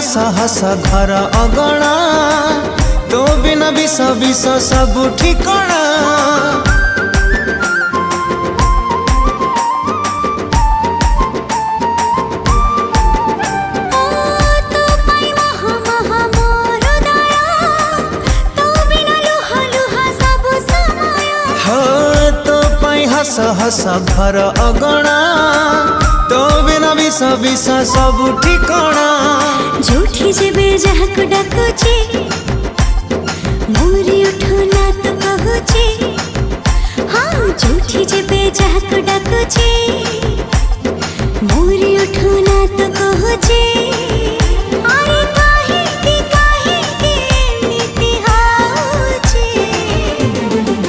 हस हस घर अगणा तो बिना विष विष सब ठिकणा। हस हस घर अगणा तो बिना विष विष सब ठिकणा। जोठी जेबे जहाक डाकुची मोरी उठो ना तो कहूची। हाँ जोठी जेबे जहाक डाकुची